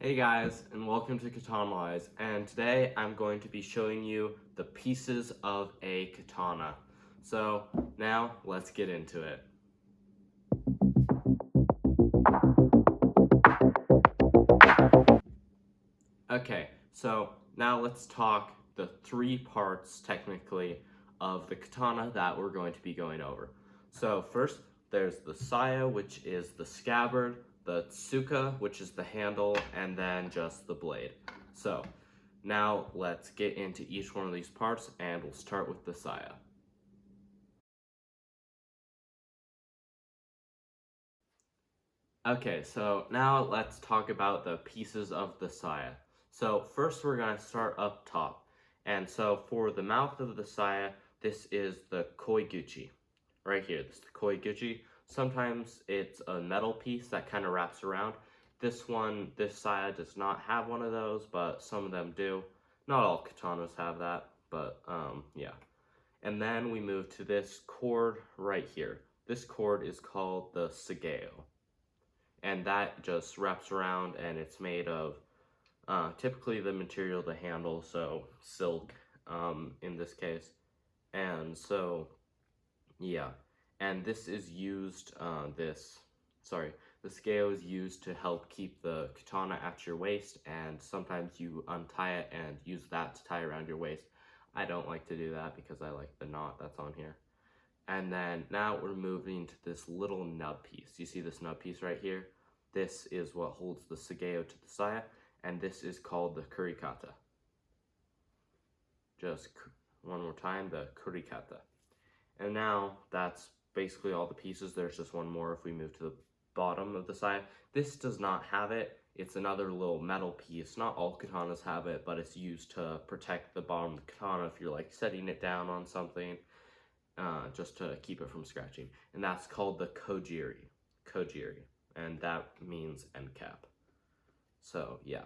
Hey guys, and welcome to Katana Wise, and today I'm going to be showing you the pieces of a katana. So now let's get into it. Okay, so now let's talk the three parts technically of the katana that we're going to be going over. So first, there's the saya, which is the scabbard, the tsuka, which is the handle, and then just the blade. So now let's get into each one of these parts, and we'll start with the saya. Okay, so now let's talk about the pieces of the saya. So first we're going to start up top. And so for the mouth of the saya, this is the koiguchi. Right here, this is the koiguchi. Sometimes it's a metal piece that kind of wraps around. This saya does not have one of those, but some of them do. Not all katanas have that, but yeah. And then we move to this cord right here. This cord is called the sageo, and that just wraps around, and it's made of typically the material to handle, so silk in this case. And so yeah, and this is used the scale is used to help keep the katana at your waist, and sometimes you untie it and use that to tie around your waist. I don't like to do that because I like the knot that's on here. And then now we're moving to this little nub piece. You see this nub piece right here? This is what holds the sageo to the saya, and this is called the kurikata. Just one more time, the kurikata. And now that's basically all the pieces. There's just one more if we move to the bottom of the saya. This does not have it. It's another little metal piece. Not all katanas have it, but it's used to protect the bottom of the katana if you're like setting it down on something. Just to keep it from scratching. And that's called the kojiri, and that means end cap. So yeah.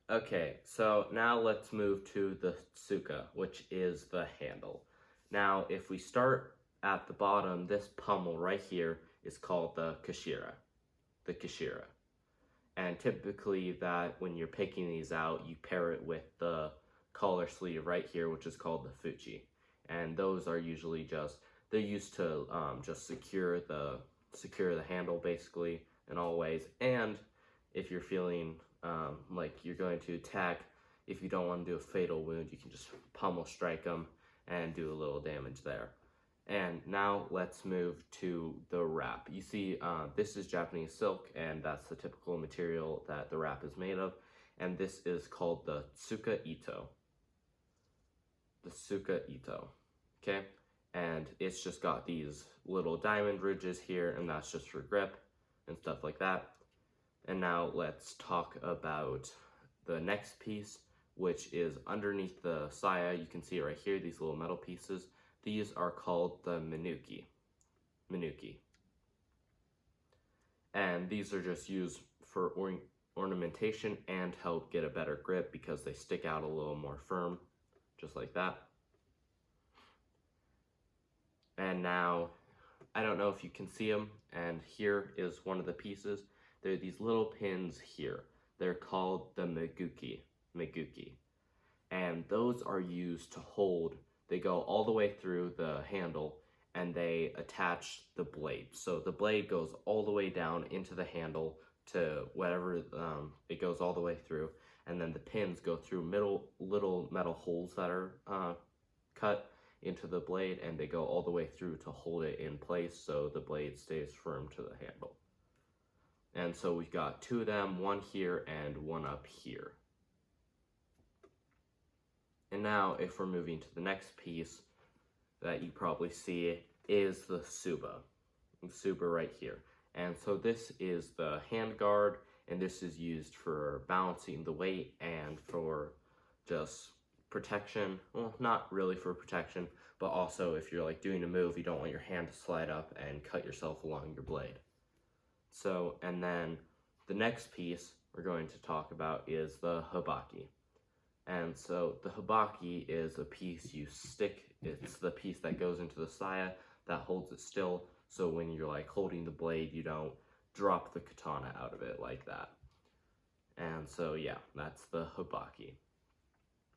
Okay, so now let's move to the tsuka, which is the handle. Now, if we start at the bottom, this pommel right here is called the kashira. And typically that when you're picking these out, you pair it with the collar sleeve right here, which is called the fuchi. And those are usually they're used to just secure the handle basically in all ways. And if you're feeling like you're going to attack, if you don't want to do a fatal wound, you can just pummel strike them and do a little damage there. And now let's move to the wrap. You see, this is Japanese silk, and that's the typical material that the wrap is made of. And this is called the tsuka ito. The tsuka ito, okay? And it's just got these little diamond ridges here, and that's just for grip and stuff like that. And now let's talk about the next piece, which is underneath the saya. You can see it right here, these little metal pieces. These are called the minuki. And these are just used for ornamentation and help get a better grip because they stick out a little more firm, just like that. And now, I don't know if you can see them, and here is one of the pieces. There are these little pins here. They're called the meguki. And those are used to hold. They go all the way through the handle, and they attach the blade. So the blade goes all the way down into the handle to whatever, it goes all the way through, and then the pins go through little metal holes that are cut into the blade, and they go all the way through to hold it in place so the blade stays firm to the handle. And so we've got two of them, one here and one up here. And now if we're moving to the next piece that you probably see is the tsuba right here. And so this is the hand guard, and this is used for balancing the weight and for just protection. Well, not really for protection, but also if you're like doing a move, you don't want your hand to slide up and cut yourself along your blade. So, and then the next piece we're going to talk about is the habaki. And so the habaki is a piece you stick, it's the piece that goes into the saya that holds it still, so when you're like holding the blade, you don't drop the katana out of it like that. And so yeah, that's the hibaki.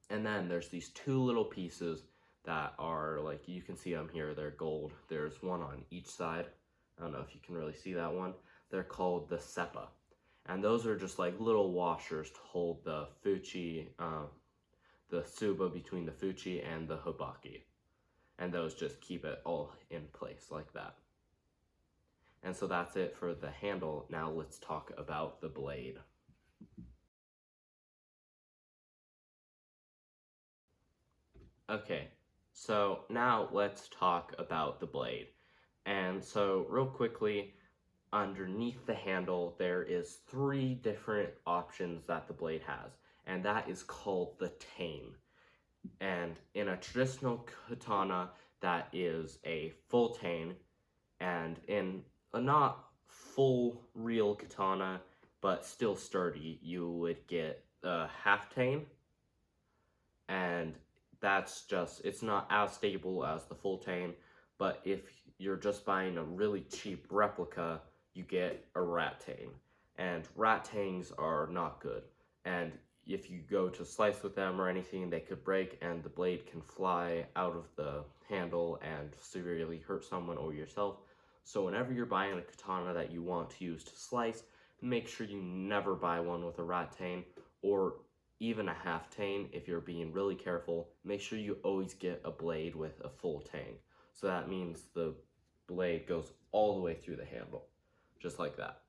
And then there's these two little pieces that are like, you can see them here, they're gold. There's one on each side. I don't know if you can really see that one. They're called the seppa. And those are just like little washers to hold the fuchi, the tsuba between the fuchi and the hibaki. And those just keep it all in place like that. And so that's it for the handle. Now let's talk about the blade. Okay, so now let's talk about the blade. And so real quickly, underneath the handle, there is 3 different options that the blade has, and that is called the tane. And in a traditional katana, that is a full tane, and in a not full real katana, but still sturdy, you would get a half tane, and that's just, it's not as stable as the full tane, but if you're just buying a really cheap replica, you get a rat tane, and rat tanes are not good, and if you go to slice with them or anything, they could break and the blade can fly out of the handle and severely hurt someone or yourself. So whenever you're buying a katana that you want to use to slice, make sure you never buy one with a rat tane, or even a half tane. If you're being really careful, make sure you always get a blade with a full tane. So that means the blade goes all the way through the handle, just like that.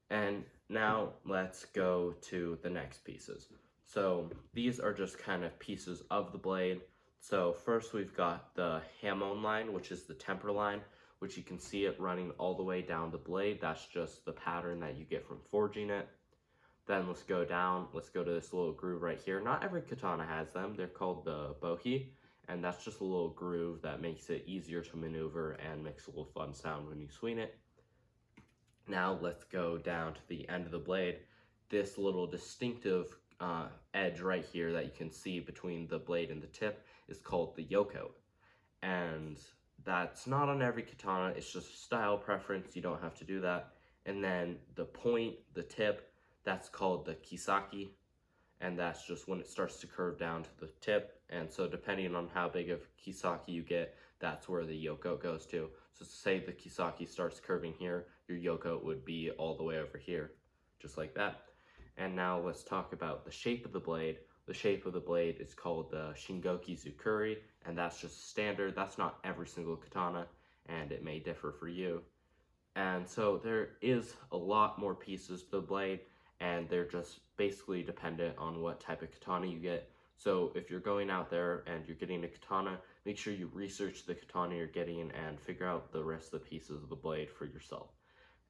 And now let's go to the next pieces. So these are just kind of pieces of the blade. So first we've got the hamon line, which is the temper line, which you can see it running all the way down the blade. That's just the pattern that you get from forging it. Then let's go down, let's go to this little groove right here. Not every katana has them, they're called the bohi, and that's just a little groove that makes it easier to maneuver and makes a little fun sound when you swing it. Now let's go down to the end of the blade. This little distinctive edge right here that you can see between the blade and the tip is called the yoko. And that's not on every katana, it's just a style preference, you don't have to do that. And then the point, the tip, that's called the kisaki, and that's just when it starts to curve down to the tip. And so depending on how big of kisaki you get, that's where the yoko goes to. So say the kisaki starts curving here, your yoko would be all the way over here, just like that. And now let's talk about the shape of the blade. The shape of the blade is called the shingoki zukuri, and that's just standard. That's not every single katana, and it may differ for you. And so there is a lot more pieces to the blade, and they're just basically dependent on what type of katana you get. So if you're going out there and you're getting a katana, make sure you research the katana you're getting and figure out the rest of the pieces of the blade for yourself.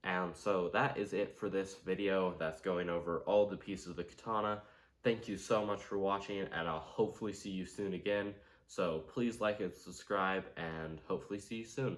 And so that is it for this video that's going over all the pieces of the katana. Thank you so much for watching, and I'll hopefully see you soon again. So please like and subscribe, and hopefully see you soon.